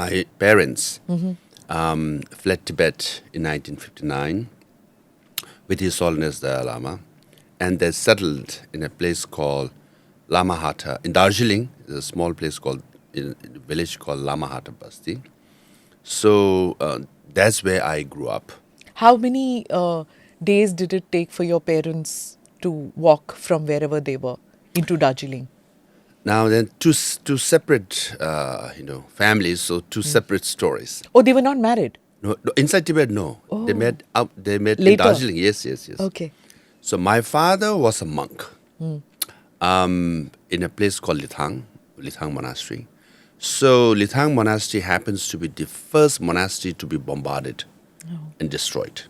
my parents fled Tibet in 1959 with His Holiness the Lama, and they settled in a place called Lamahata in Darjeeling. There's a small place in a village called Lamahata Basti. So that's where I grew up. How many days did it take for your parents to walk from wherever they were into Darjeeling? Now then, two separate families, so two separate stories. Oh, they were not married? No, inside Tibet, no. Oh. They met in Later? Darjeeling. Yes. Okay. So my father was a monk in a place called Lithang Monastery. So Lithang Monastery happens to be the first monastery to be bombarded and destroyed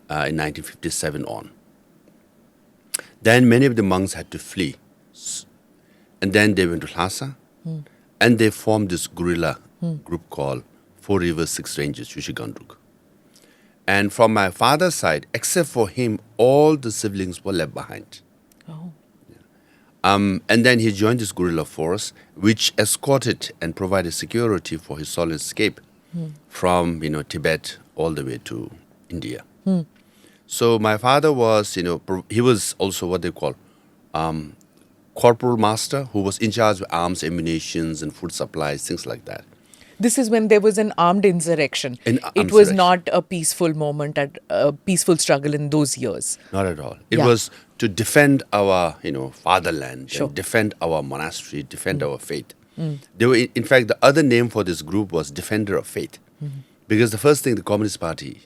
in 1957 on. Then many of the monks had to flee. And then they went to Lhasa and they formed this guerrilla group called Four Rivers, Six Ranges, Yushigandruk. And from my father's side, except for him, all the siblings were left behind. Oh. And then he joined this guerrilla force, which escorted and provided security for his solid escape from Tibet all the way to India. So my father was, he was also what they call corporal master, who was in charge of arms, ammunitions, and food supplies, things like that. This is when there was an armed insurrection. It was not a peaceful moment, a peaceful struggle in those years. Not at all. It was to defend our, fatherland, Sure. and defend our monastery, defend our faith. They were, in fact, the other name for this group was Defender of Faith, because the first thing the Communist Party,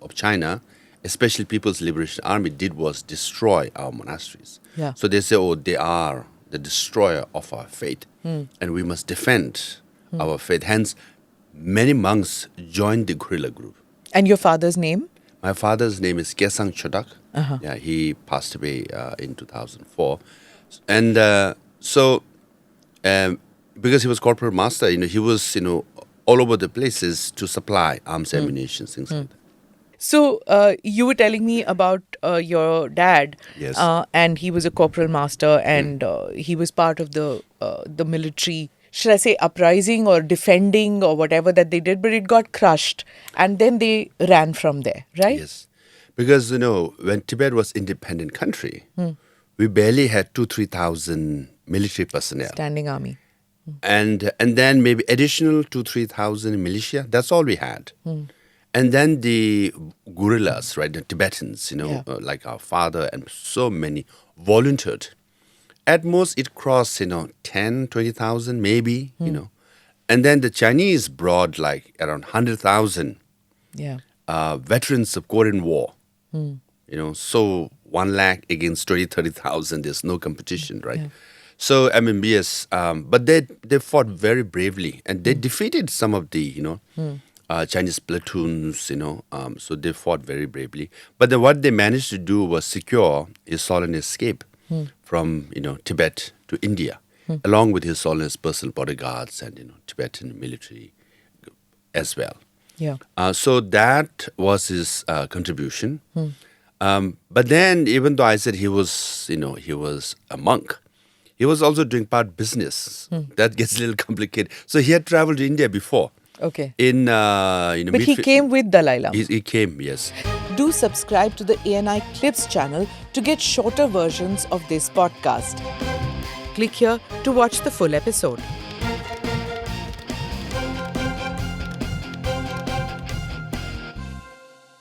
of China, especially People's Liberation Army, did was destroy our monasteries. Yeah. So they say, they are the destroyer of our faith, and we must defend our faith. Hence, many monks joined the guerrilla group. And your father's name? My father's name is Kesang Chodak. Yeah, he passed away in 2004. And because he was corporate master, he was, all over the places to supply arms, ammunition, things like that. So you were telling me about your dad. Yes. And he was a corporal master, and he was part of the military, should I say, uprising or defending or whatever that they did, but it got crushed. And then they ran from there, right? Yes. Because, when Tibet was independent country, we barely had 2,000-3,000 military personnel. Standing army. And then maybe additional 2,000-3,000 militia. That's all we had. And then the guerrillas, right, the Tibetans, like our father and so many volunteered. At most, it crossed, 10,000-20,000 maybe, And then the Chinese brought like around 100,000 veterans of Korean War. So 1 lakh against 20,000-30,000, there's no competition, right? Yeah. So, yes, but they fought very bravely, and they defeated some of the, Chinese platoons, so they fought very bravely. But then what they managed to do was secure His Holiness escape from, Tibet to India, along with His Holiness personal bodyguards and, Tibetan military as well. Yeah. So that was his contribution. But then, even though I said he was a monk, he was also doing part business. That gets a little complicated. So he had traveled to India before. Okay. But he came with Dalai Lama. He came, yes. Do subscribe to the ANI Clips channel to get shorter versions of this podcast. Click here to watch the full episode.